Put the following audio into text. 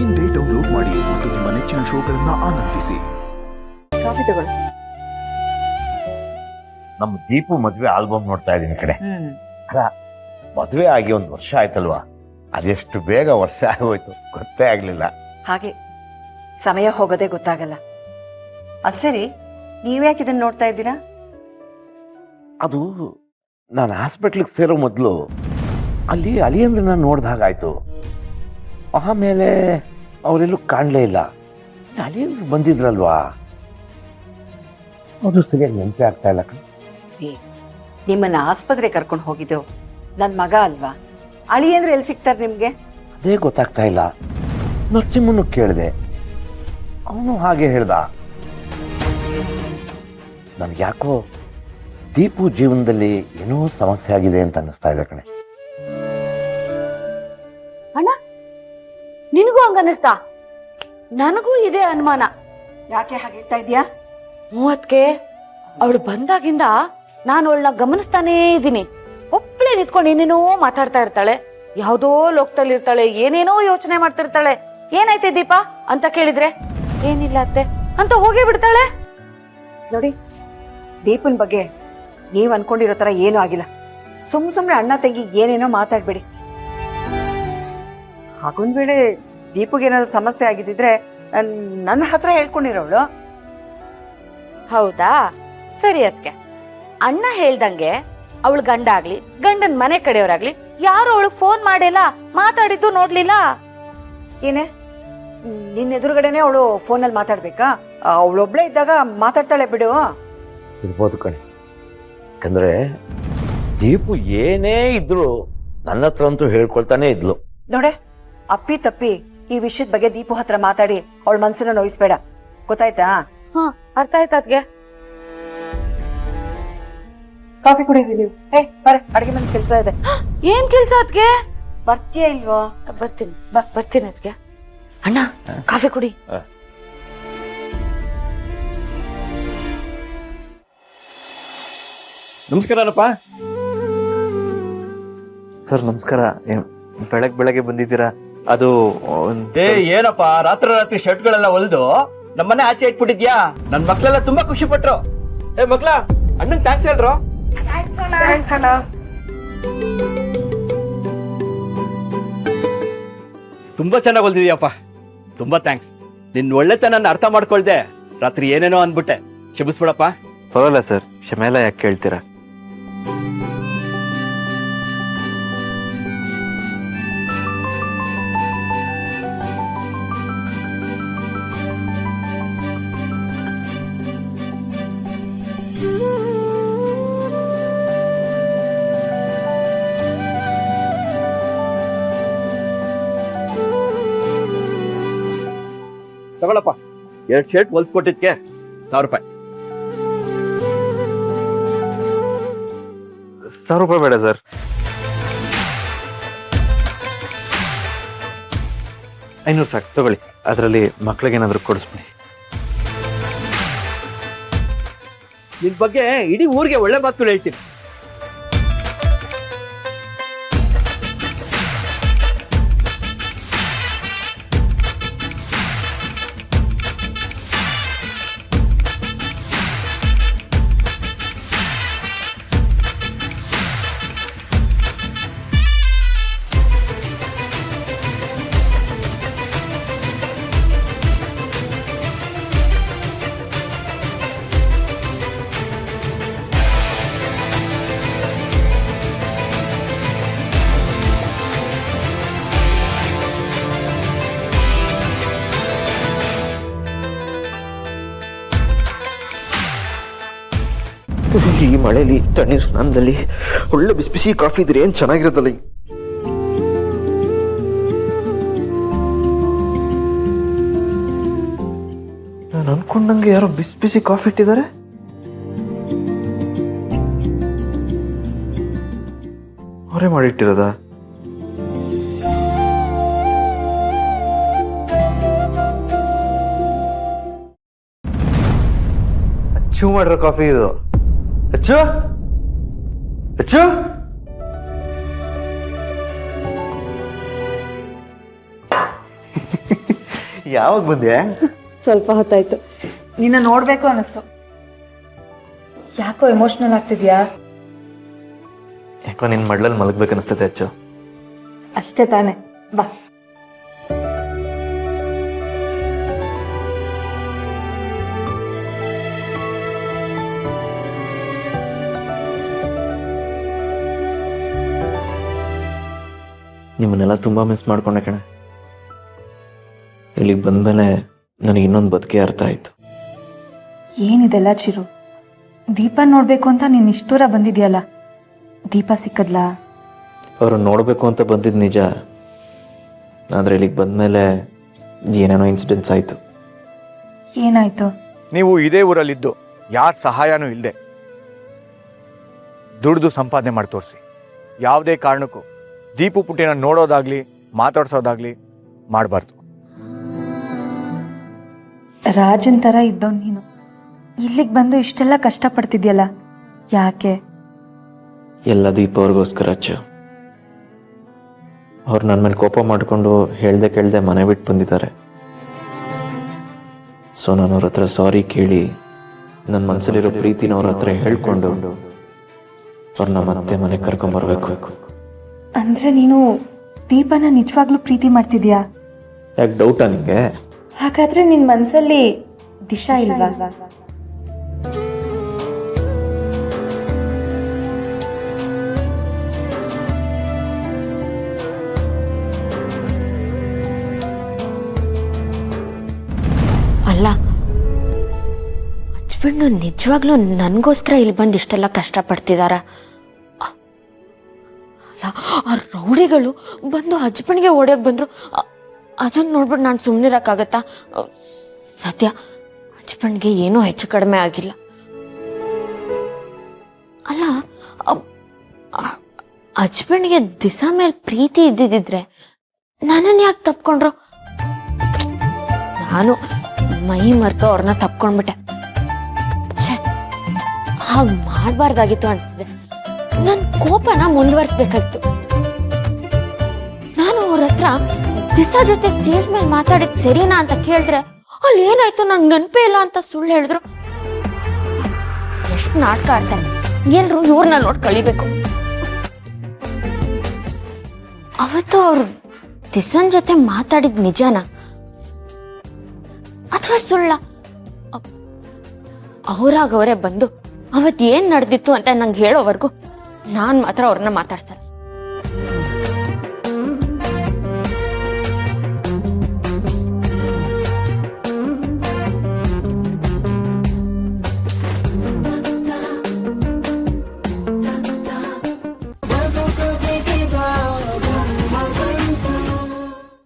ಇಂದೇ ಡೌನ್ಲೋಡ್ ಮಾಡಿ ಮತ್ತು ನಿಮ್ಮ ನೆಚ್ಚಿನ ಶೋಗಳನ್ನ ಆನಂದಿಸಿ. ಕಾಫಿ ತಗೊಳ್ಳಿ. ನಮ್ಮ ದೀಪು ಮದ್ವೆ ಆಲ್ಬಮ್ ನೋಡ್ತಾ ಇದೀನಿ ಕಡೆ. ಅಲ್ಲ, ಮದ್ವೆ ಆಗಿ 1 ವರ್ಷ ಆಯ್ತಲ್ವಾ? ಅದೆಷ್ಟು ಬೇಗ ವರ್ಷ ಆಗೋಯ್ತು ಗೊತ್ತೇ ಆಗ್ಲಿಲ್ಲ. ಹಾಗೆ ಸಮಯ ಹೋಗೋದೇ ಗೊತ್ತಾಗಲ್ಲ. ಅದು ಸರಿ, ನೀವ್ಯಾಕೆ ಇದನ್ನ ನೋಡ್ತಾ ಇದ್ದೀರಾ? ಅದು ನಾನು ಹಾಸ್ಪಿಟ್ಲಿಗೆ ಸೇರೋ ಮೊದಲು ಅಲ್ಲಿ ಅಳಿಯಂದ್ರನ್ನ ನೋಡ್ದ ಹಾಗಾಯ್ತು. ಆಮೇಲೆ ಅವರೆಲ್ಲೂ ಕಾಣಲೇ ಇಲ್ಲ. ಅಳಿಯಂದ್ರು ಬಂದಿದ್ರಲ್ವಾ, ಅದು ಸರಿಯಾಗಿ ನೆನಪೇ ಆಗ್ತಾ ಇಲ್ಲ. ನಿಮ್ಮನ್ನ ಆಸ್ಪತ್ರೆ ಕರ್ಕೊಂಡು ಹೋಗಿದ್ದೆವು ನನ್ನ ಮಗ ಅಲ್ವಾ? ಅಳಿಯಂದ್ರೆ ಎಲ್ಲಿ ಸಿಗ್ತಾರೆ ನಿಮ್ಗೆ? ಅದೇ ಗೊತ್ತಾಗ್ತಾ ಇಲ್ಲ. ನರಸಿಂಹನು ಕೇಳಿದೆ, ಅವನು ಹಾಗೆ ಹೇಳ್ದ. ನನ್ಗೆ ಯಾಕೋ ದೀಪು ಜೀವನದಲ್ಲಿ ಏನೋ ಸಮಸ್ಯೆ ಆಗಿದೆ ಅಂತ ಅನ್ನಿಸ್ತಾ ಇದೆ ಕಣೆ. ಅಣ್ಣ, ನಿನಗೂ ಹಂಗನ್ನಿಸ್ತಾ? ನನಗೂ ಇದೇ ಅನುಮಾನ. ಯಾಕೆ ಹಾಗೆ ಹೇಳ್ತಾ ಇದೀಯಾ? ಮೂವತ್ಗೆ ಅವಳು ಬಂದಾಗಿಂದ ನಾನು ಅವಳನ್ನ ಗಮನಿಸ್ತಾನೇ ಇದ್ದೀನಿ. ಒಬ್ಬಳೇ ನಿಂತ್ಕೊಂಡು ಏನೇನೋ ಮಾತಾಡ್ತಾ ಇರ್ತಾಳೆ, ಯಾವುದೋ ಲೋಕದಲ್ಲಿ ಇರ್ತಾಳೆ, ಏನೇನೋ ಯೋಚನೆ ಮಾಡ್ತಿರ್ತಾಳೆ. ಏನಾಯ್ತೆ ದೀಪಾ ಅಂತ ಕೇಳಿದ್ರೆ ಏನಿಲ್ಲ ಅತ್ತೆ ಅಂತ ಹೋಗೇ ಬಿಡ್ತಾಳೆ. ನೋಡಿ, ದೀಪನ್ ಬಗ್ಗೆ ನೀವ್ ಅನ್ಕೊಂಡಿರೋ ತರ ಏನೂ ಆಗಿಲ್ಲ. ಸುಮ್ನೆ ಅಣ್ಣ ತಂಗಿ ಏನೇನೋ ಮಾತಾಡ್ಬೇಡಿ. ಹಾಗೊಂದ್ ವೇಳೆ ದೀಪಗೆ ಏನಾದ್ರು ಸಮಸ್ಯೆ ಆಗಿದ್ದಿದ್ರೆ ನನ್ನ ಹತ್ರ ಹೇಳ್ಕೊಂಡಿರೋಳು. ಹೌದಾ? ಸರಿ ಅದ್ಕೆ ಅಣ್ಣ ಹೇಳ್ದಂಗೆ ಅವಳು ಗಂಡ ಆಗ್ಲಿ ಗಂಡನ್ ಮನೆ ಕಡೆಯವರಾಗ್ಲಿ ಯಾರು ಅವಳಿಗೆ ಫೋನ್ ಮಾಡಿಲ್ಲ, ಮಾತಾಡಿದ್ದು ನೋಡ್ಲಿಲ್ಲ. ಏನೇ, ನಿನ್ನ ಎದುರುಗಡೆನೆ ಅವಳು ಫೋನಲ್ಲಿ ಮಾತಾಡ್ಬೇಕಾ? ಅವಳೊಬ್ಳೆ ಇದ್ದಾಗ ಮಾತಾಡ್ತಾಳೆ ಬಿಡು. ಇರ್ಬೋದು ಕಣೆ. ಯಾಕಂದ್ರೆ ದೀಪು ಏನೇ ಇದ್ರು ನನ್ನ ಹತ್ರ ಅಂತೂ ಹೇಳ್ಕೊಳ್ತಾನೆ ಇದ್ಲು. ನೋಡೆ, ಅಪ್ಪಿ ತಪ್ಪಿ ಈ ವಿಷಯದ ಬಗ್ಗೆ ದೀಪು ಹತ್ರ ಮಾತಾಡಿ ಅವಳ ಮನ್ಸನ್ನ ನೋಯಿಸ್ಬೇಡ, ಗೊತ್ತಾಯ್ತಾ? ಅರ್ಥ ಆಯ್ತಾ ಅದ್ಗೆ? ಕಾಫಿ ಕುಡಿದ್ವಿ ನೀವು? ಬರ, ಅಡಿಗೆ ಮನೆ ಕೆಲಸ ಇದೆ. ಏನ್ ಕೆಲ್ಸ ಅದ್ಗೆ? ಬರ್ತೀಯ ಇಲ್ವೋ? ಬರ್ತೀನಿ ಬರ್ತೀನಿ ಅದ್ಗೆ. ಅಣ್ಣ, ಕಾಫಿ ಕುಡಿ. ನಮಸ್ಕಾರಪ್ಪ. ಸರ್ ನಮಸ್ಕಾರ. ಬೆಳಗ್ಗೆ ಬಂದಿದ್ದೀರಾ? ಅದು ಏನಪ್ಪ, ರಾತ್ರಿ ಶರ್ಟ್ಗಳೆಲ್ಲ ಹೊಲ್ದು ನಮ್ಮನೆ ಆಚೆ ಇಟ್ಬಿಟ್ಟಿದ್ಯಾ? ನನ್ ಮಕ್ಳೆಲ್ಲ ತುಂಬಾ ಖುಷಿ ಪಟ್ರು. ಮಕ್ಳ, ಅಣ್ಣನ್ ಥ್ಯಾಂಕ್ಸ್ ಹೇಳ್ರು. ತುಂಬಾ ಚೆನ್ನಾಗಿ ಹೊಲ್ದಿದ್ಯಪ್ಪ, ತುಂಬಾ ಥ್ಯಾಂಕ್ಸ್. ನಿನ್ ಒಳ್ಳೆತನ ಅರ್ಥ ಮಾಡ್ಕೊಳ್ದೆ ರಾತ್ರಿ ಏನೇನೋ ಅನ್ಬಿಟ್ಟೆ, ಕ್ಷಮಿಸ್ಬಿಡಪ್ಪ. ಪರವಾಗಿಲ್ಲ ಸರ್, ಕ್ಷಮೆ ಎಲ್ಲ ಯಾಕೆ ಕೇಳ್ತೀರಾ? ತಗೊಳಪ್ಪ, 2 ಶರ್ಟ್ ಹೊಲ್ದ್ ಕೊಟ್ಟಿದ್ಕೆ 1000 ರೂಪಾಯಿ. 1000 ರೂಪಾಯಿ ಬೇಡ ಸರ್, 500 ಸಾಕು ತಗೊಳ್ಳಿ. ಅದರಲ್ಲಿ ಮಕ್ಳಿಗೆ ಏನಾದ್ರು ಕೊಡಿಸ್ಬಿಡಿ. ನಿನ್ ಬಗ್ಗೆ ಇಡೀ ಊರಿಗೆ ಒಳ್ಳೆ ಮಾತುಗಳು ಹೇಳ್ತೀನಿ. ಈ ಮಳೆಯಲ್ಲಿ ತಣ್ಣೀರ್ ಸ್ನಾನದಲ್ಲಿ ಒಳ್ಳೆ ಬಿಸಿ ಬಿಸಿ ಕಾಫಿ ಇದ್ರೆ ಏನ್ ಚೆನ್ನಾಗಿರೋದಲ್ಲ. ನಾನು ಅನ್ಕೊಂಡಂಗೆ ಯಾರೋ ಬಿಸಿ ಬಿಸಿ ಕಾಫಿ ಇಟ್ಟಿದ್ದಾರೆ. ಅವರೇ ಮಾಡಿಟ್ಟಿರೋದಾ? ಅಚ್ಚು ಮಾಡಿರೋ ಕಾಫಿ ಇದು. ಅಚ್ಚು ಅಚ್ಚು ಯಾವಾಗ ಬಂದೆ? ಸ್ವಲ್ಪ ಹೊತ್ತಾಯ್ತು. ನಿನ್ನ ನೋಡ್ಬೇಕು ಅನ್ನಿಸ್ತು. ಯಾಕೋ ಎಮೋಷನಲ್ ಆಗ್ತಿದ್ಯಾ? ಯಾಕೋ ನಿನ್ನ ಮಡ್ಲಲ್ಲಿ ಮಲಗ್ಬೇಕು ಅನಿಸ್ತೈತೆ ಹೆಚ್ಚು. ಅಷ್ಟೇ ತಾನೆ, ಬಾ. ನಿಮ್ಮನ್ನೆಲ್ಲ ತುಂಬ ಮಿಸ್ ಮಾಡ್ಕೊಂಡೆ ಕಣೆ. ಇಲ್ಲಿಗೆ ಬಂದಮೇಲೆ ನನಗೆ ಇನ್ನೊಂದು ಬದುಕೆ ಅರ್ಥ ಆಯಿತು. ಏನಿದೆಲ್ಲ ಚಿರು? ದೀಪ ನೋಡ್ಬೇಕು ಅಂತ ನೀನು ಇಷ್ಟು ದೂರ ಬಂದಿದ್ಯಲ್ಲ, ದೀಪ ಸಿಕ್ಕದ್ಲಾ? ಅವರು ನೋಡಬೇಕು ಅಂತ ಬಂದಿದ್ದು ನಿಜ, ಆದರೆ ಇಲ್ಲಿಗೆ ಬಂದಮೇಲೆ ಏನೇನೋ ಇನ್ಸಿಡೆಂಟ್ಸ್ ಆಯಿತು. ಏನಾಯ್ತು? ನೀವು ಇದೇ ಊರಲ್ಲಿದ್ದು ಯಾರ ಸಹಾಯನೂ ಇಲ್ಲದೆ ದುಡ್ದು ಸಂಪಾದನೆ ಮಾಡಿ ತೋರಿಸಿ. ಯಾವುದೇ ಕಾರಣಕ್ಕೂ ದೀಪು ಪುಟ್ಟಿನ ನೋಡೋದಾಗ್ಲಿ ಮಾತಾಡ್ಸೋದಾಗ್ಲಿ ಮಾಡಬಾರ್ದು. ರಾಜನ್ ಥರ ಇದ್ದವ್ ನೀನು ಇಲ್ಲಿಗೆ ಬಂದು ಇಷ್ಟೆಲ್ಲ ಕಷ್ಟಪಡ್ತಿದ್ಯಲ್ಲ, ಯಾಕೆ? ಎಲ್ಲ ದೀಪ ಅವ್ರಿಗೋಸ್ಕರ ಅಚ್ಚು. ಅವ್ರು ನನ್ನ ಮೇಲೆ ಕೋಪ ಮಾಡಿಕೊಂಡು ಹೇಳ್ದೆ ಕೇಳ್ದೆ ಮನೆ ಬಿಟ್ಟು ಬಂದಿದ್ದಾರೆ. ಸೊ ನಾನು ಅವ್ರ ಹತ್ರ ಸಾರಿ ಕೇಳಿ ನನ್ನ ಮನಸ್ಸಲ್ಲಿರೋ ಪ್ರೀತಿನ ಅವ್ರ ಹತ್ರ ಹೇಳ್ಕೊಂಡು ಅವ್ರನ್ನ ಮತ್ತೆ ಮನೆಗೆ ಕರ್ಕೊಂಬರ್ಬೇಕು. ಅಂದ್ರೆ ನೀನು ದೀಪನ ನಿಜವಾಗ್ಲೂ ಪ್ರೀತಿ ಮಾಡ್ತಿದ್ಯಾ? ಯಾಕೆ ಡೌಟಾ ನಿಂಗೆ? ಹಾಗಾದ್ರೆ ನಿನ್ ಮನ್ಸಲ್ಲಿ ದಿಶಾ ಇಲ್ವಾ? ಅಲ್ಲ, ಹಚ್ಬಿಟ್ಟು ನಿಜವಾಗ್ಲೂ ನನಗೋಸ್ಕರ ಇಲ್ಲಿ ಬಂದು ಇಷ್ಟೆಲ್ಲ ಕಷ್ಟಪಡ್ತಿದಾರ? ಅಲ್ಲ, ಆ ರೌಡಿಗಳು ಬಂದು ಹಚ್ಬಣ್ಣಿಗೆ ಓಡ್ಯೋಕೆ ಬಂದರು. ಅದನ್ನು ನೋಡ್ಬಿಟ್ಟು ನಾನು ಸುಮ್ಮನಿರೋಕ್ಕಾಗತ್ತಾ? ಸದ್ಯ ಹಚ್ಬಣ್ಣಿಗೆ ಏನೂ ಹೆಚ್ಚು ಕಡಿಮೆ ಆಗಿಲ್ಲ. ಅಲ್ಲ, ಹಚ್ಬಣ್ಣಿಗೆ ದಿಸಾ ಮೇಲೆ ಪ್ರೀತಿ ಇದ್ದಿದ್ದಿದ್ರೆ ನನ್ನನ್ನು ಯಾಕೆ ತಪ್ಕೊಂಡ್ರು? ನಾನು ಮೈ ಮರೆತು ಅವ್ರನ್ನ ತಪ್ಕೊಂಡ್ಬಿಟ್ಟೆ. ಛೇ, ಹಾಗೆ ಮಾಡಬಾರ್ದಾಗಿತ್ತು ಅನಿಸ್ತಿದೆ. ನನ್ನ ಕೋಪನ ಮುಂದುವರಿಸ್ಬೇಕಾಗಿತ್ತು. ನಾನು ಅವ್ರ ಹತ್ರ ದಿಸಾ ಜೊತೆ ಸ್ಟೇಜ್ ಮೇಲೆ ಮಾತಾಡಿದ್ ಸರಿನಾ ಅಂತ ಕೇಳಿದ್ರೆ ಅಲ್ಲಿ ಏನಾಯ್ತು ನಂಗೆ ನೆನಪೇ ಇಲ್ಲ ಅಂತ ಸುಳ್ಳು ಹೇಳಿದ್ರು. ಎಷ್ಟು ನಾಟಕ ಆಡ್ತಾರೆ, ಎಲ್ರು ಇವ್ರನ್ನ ನೋಡಿ ಕಳಿಬೇಕು. ಅವತ್ತು ಅವ್ರು ದಿಸನ್ ಜೊತೆ ಮಾತಾಡಿದ್ ನಿಜಾನ ಅಥವಾ ಸುಳ್ಳ? ಅವರಾಗವರೇ ಬಂದು ಅವತ್ತು ಏನ್ ನಡೆದಿತ್ತು ಅಂತ ನಂಗೆ ಹೇಳೋವರೆಗೂ ನಾನು ಮಾತ್ರ ಅವ್ರನ್ನ ಮಾತಾಡ್ಸಲ್ಲ.